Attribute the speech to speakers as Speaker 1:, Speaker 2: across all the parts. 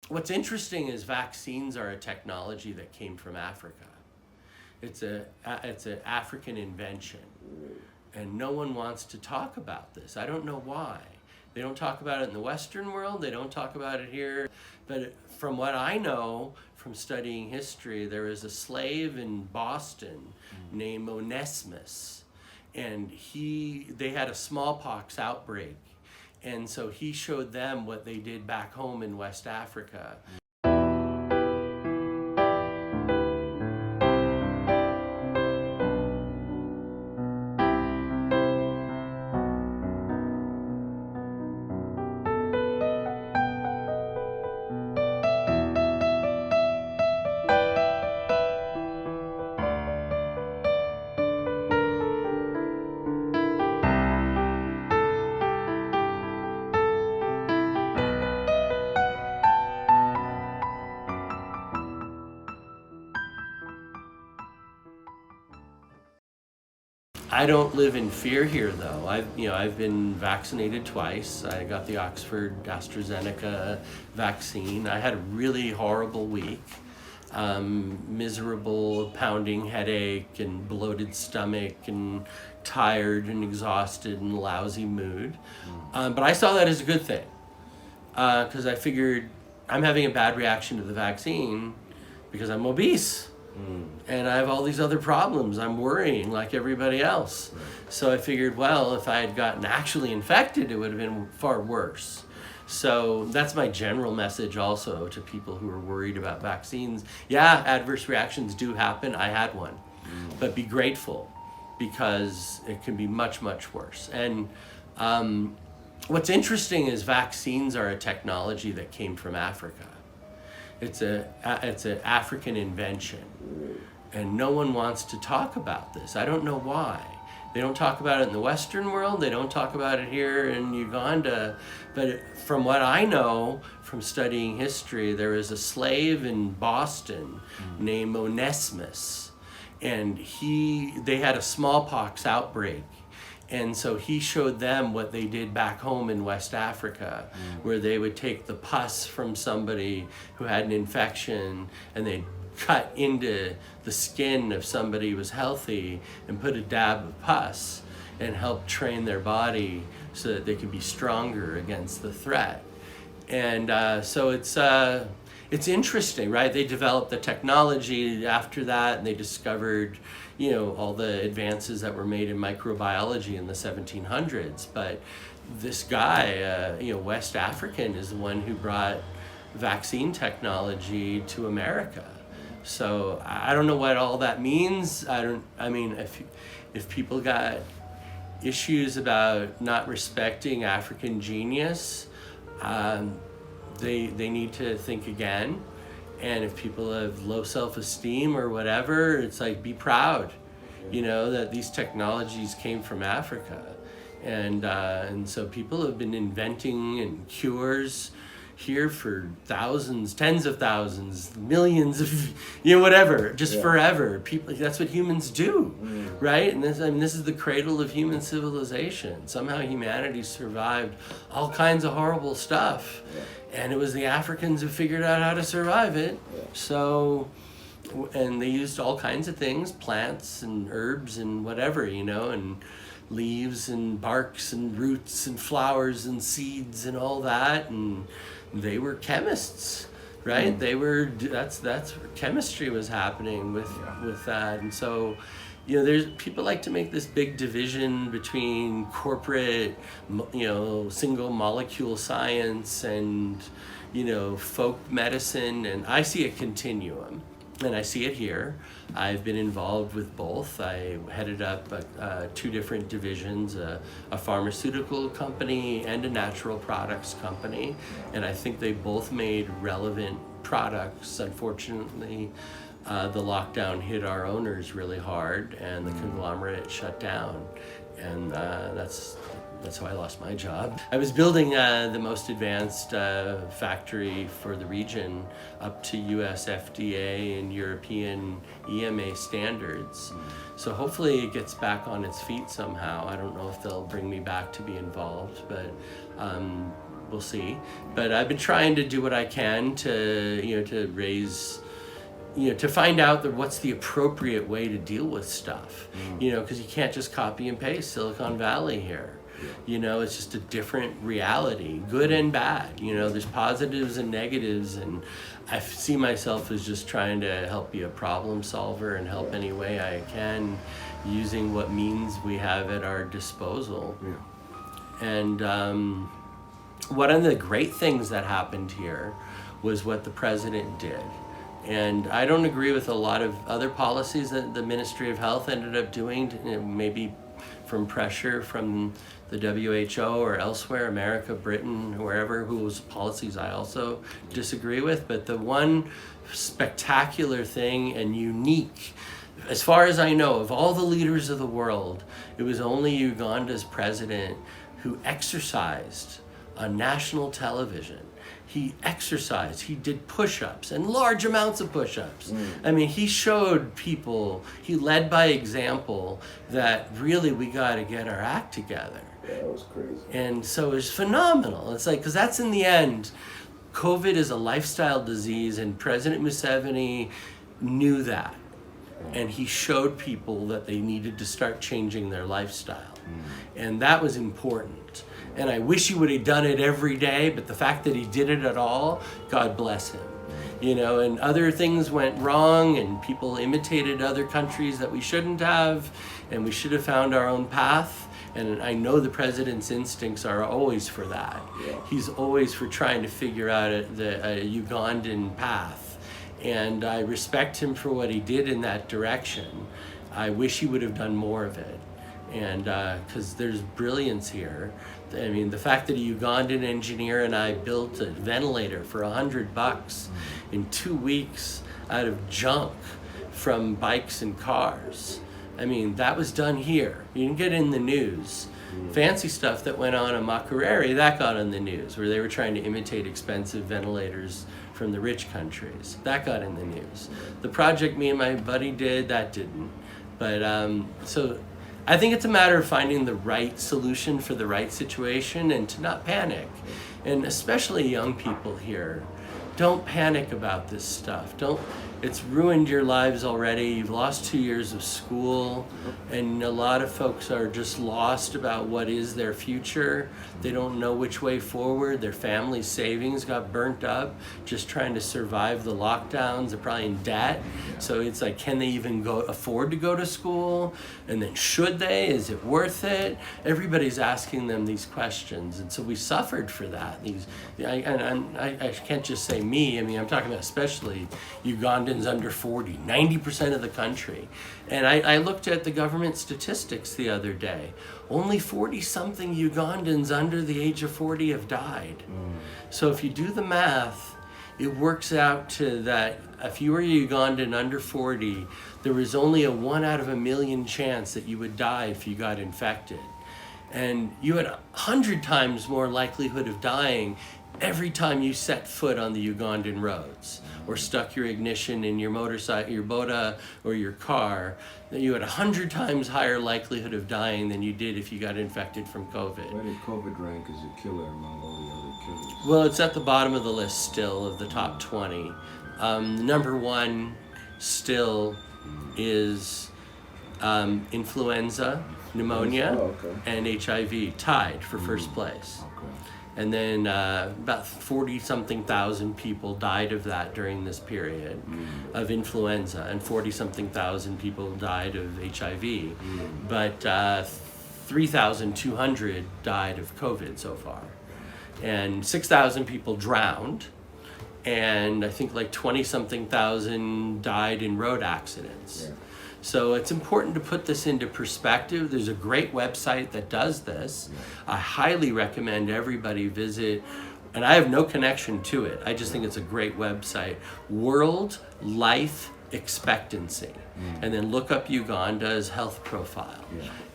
Speaker 1: What's interesting is vaccines are a technology that came from Africa. It's an African invention, and no one wants to talk about this. I don't know why. They don't talk about it in the Western world. They don't talk about it here. But from what I know from studying history, there was a slave in Boston named Onesimus, and they had a smallpox outbreak. And so he showed them what they did back home in West Africa. I don't live in fear here, though. I've been vaccinated twice. I got the Oxford AstraZeneca vaccine. I had a really horrible week, miserable, pounding headache and bloated stomach and tired and exhausted and lousy mood. But I saw that as a good thing because I figured I'm having a bad reaction to the vaccine because I'm obese. And I have all these other problems. I'm worrying like everybody else. So I figured, well, if I had gotten actually infected, it would have been far worse. So that's my general message also to people who are worried about vaccines. Yeah, adverse reactions do happen. I had one. But be grateful because it can be much, much worse. And what's interesting is vaccines are a technology that came from Africa. It's an African invention, and no one wants to talk about this. I don't know why. They don't talk about it in the Western world. They don't talk about it here in Uganda. But from what I know from studying history, there was a slave in Boston named Onesimus, and they had a smallpox outbreak. And so he showed them what they did back home in West Africa, where they would take the pus from somebody who had an infection and they'd cut into the skin of somebody who was healthy and put a dab of pus and help train their body so that they could be stronger against the threat. And so it's interesting, right? They developed the technology after that, and they discovered, all the advances that were made in microbiology in the 1700s. But this guy, West African, is the one who brought vaccine technology to America. So I don't know what all that means. If people got issues about not respecting African genius, they need to think again. And if people have low self-esteem or whatever, it's like, be proud, that these technologies came from Africa. And so people have been inventing and cures here for thousands, tens of thousands, millions of, whatever, just forever. People, that's what humans do, right? And this is the cradle of human civilization. Somehow humanity survived all kinds of horrible stuff. And it was the Africans who figured out how to survive it. So, and they used all kinds of things, plants and herbs and whatever, and leaves and barks and roots and flowers and seeds and all that. And they were chemists, right? They were, that's where chemistry was happening with that. And so, there's people like to make this big division between corporate, single molecule science and, folk medicine. And I see a continuum, and I see it here. I've been involved with both. I headed up two different divisions, a pharmaceutical company and a natural products company. And I think they both made relevant products. Unfortunately, the lockdown hit our owners really hard, and the conglomerate shut down, and that's how I lost my job. I was building the most advanced factory for the region up to US FDA and European EMA standards. So hopefully it gets back on its feet somehow. I don't know if they'll bring me back to be involved, but we'll see. But I've been trying to do what I can to raise, to find out what's the appropriate way to deal with stuff. Because you can't just copy and paste Silicon Valley here. It's just a different reality, good and bad. There's positives and negatives, and I see myself as just trying to help be a problem solver and help any way I can, using what means we have at our disposal. And one of the great things that happened here was what the president did. And I don't agree with a lot of other policies that the Ministry of Health ended up doing, maybe from pressure from the WHO or elsewhere, America, Britain, wherever, whose policies I also disagree with. But the one spectacular thing and unique, as far as I know, of all the leaders of the world, it was only Uganda's president who exercised on national television. He exercised, he did push-ups, and large amounts of push-ups. I mean, he showed people, he led by example that really we got to get our act together.
Speaker 2: Yeah, that was crazy.
Speaker 1: And so it's phenomenal. It's like, because that's in the end, COVID is a lifestyle disease, and President Museveni knew that. And he showed people that they needed to start changing their lifestyle. And that was important. And I wish he would have done it every day, but the fact that he did it at all, God bless him. And other things went wrong, and people imitated other countries that we shouldn't have, and we should have found our own path. And I know the president's instincts are always for that. He's always for trying to figure out a Ugandan path. And I respect him for what he did in that direction. I wish he would have done more of it. And because there's brilliance here. I mean, the fact that a Ugandan engineer and I built a ventilator for $100 in 2 weeks out of junk from bikes and cars. I mean, that was done here. You didn't get in the news. Fancy stuff that went on in Makerere, that got in the news, where they were trying to imitate expensive ventilators from the rich countries. That got in the news. The project me and my buddy did, that didn't. But so I think it's a matter of finding the right solution for the right situation and to not panic. And especially young people here, don't panic about this stuff. It's ruined your lives already. You've lost 2 years of school, and a lot of folks are just lost about what is their future. They don't know which way forward. Their family savings got burnt up just trying to survive the lockdowns. They're probably in debt. So it's like, can they even afford to go to school? And then should they? Is it worth it? Everybody's asking them these questions. And so we suffered for that. I can't just say me. I mean, I'm talking about especially Ugandans under 40, 90% of the country. And I looked at the government statistics the other day. Only 40-something Ugandans under the age of 40 have died. So if you do the math, it works out to that if you were a Ugandan under 40, there was only a 1 out of a million chance that you would die if you got infected. And you had 100 times more likelihood of dying every time you set foot on the Ugandan roads or stuck your ignition in your motorcycle, your boda, or your car. You had 100 times higher likelihood of dying than you did if you got infected from COVID.
Speaker 2: Why did COVID rank as a killer among all the other killers?
Speaker 1: Well, it's at the bottom of the list still of the top 20. Number one still is influenza, pneumonia, and HIV, tied for first place. And then about 40-something thousand people died of that during this period of influenza, and 40-something thousand people died of HIV. But 3,200 died of COVID so far. And 6,000 people drowned, and I think like 20-something thousand died in road accidents. So it's important to put this into perspective. There's a great website that does this. I highly recommend everybody visit, and I have no connection to it. I just think it's a great website, worldlifehealth.org. expectancy. And then look up Uganda's health profile.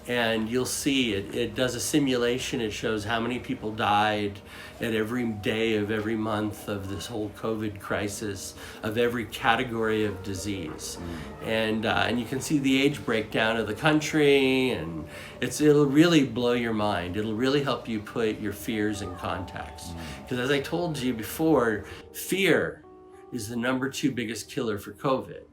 Speaker 1: And you'll see it does a simulation. It shows how many people died at every day of every month of this whole COVID crisis, of every category of disease. And you can see the age breakdown of the country, and it'll really blow your mind. It'll really help you put your fears in context. Because as I told you before, fear is the #2 biggest killer for COVID,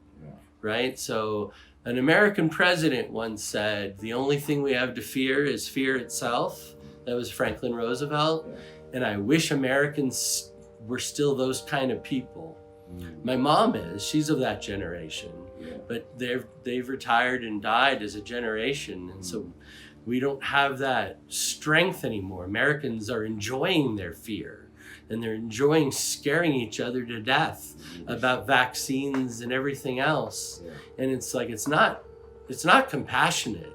Speaker 1: right? So an American president once said, the only thing we have to fear is fear itself. That was Franklin Roosevelt. And I wish Americans were still those kind of people. My mom is, she's of that generation, but they've retired and died as a generation. And so we don't have that strength anymore. Americans are enjoying their fear. And they're enjoying scaring each other to death about vaccines and everything else. And it's like, it's not compassionate.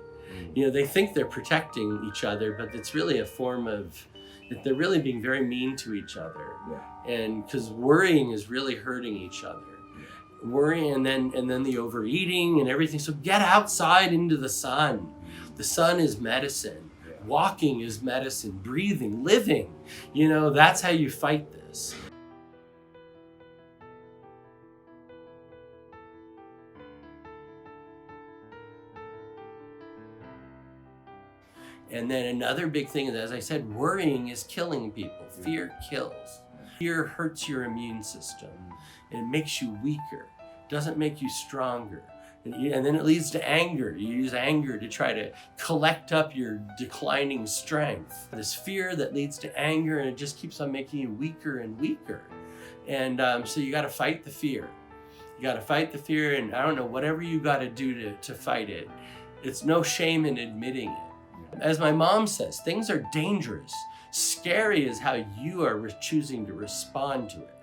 Speaker 1: You know, they think they're protecting each other, but it's really a form of, they're really being very mean to each other. And because worrying is really hurting each other. Worrying and then the overeating and everything. So get outside into the sun. The sun is medicine. Walking is medicine, breathing, living. You know, that's how you fight this. And then another big thing is, as I said, worrying is killing people. Fear kills. Fear hurts your immune system. It makes you weaker. Doesn't make you stronger. And then it leads to anger. You use anger to try to collect up your declining strength. This fear that leads to anger, and it just keeps on making you weaker and weaker. And so you got to fight the fear. You got to fight the fear, and I don't know, whatever you got to do to fight it. It's no shame in admitting it. As my mom says, things are dangerous. Scary is how you are choosing to respond to it.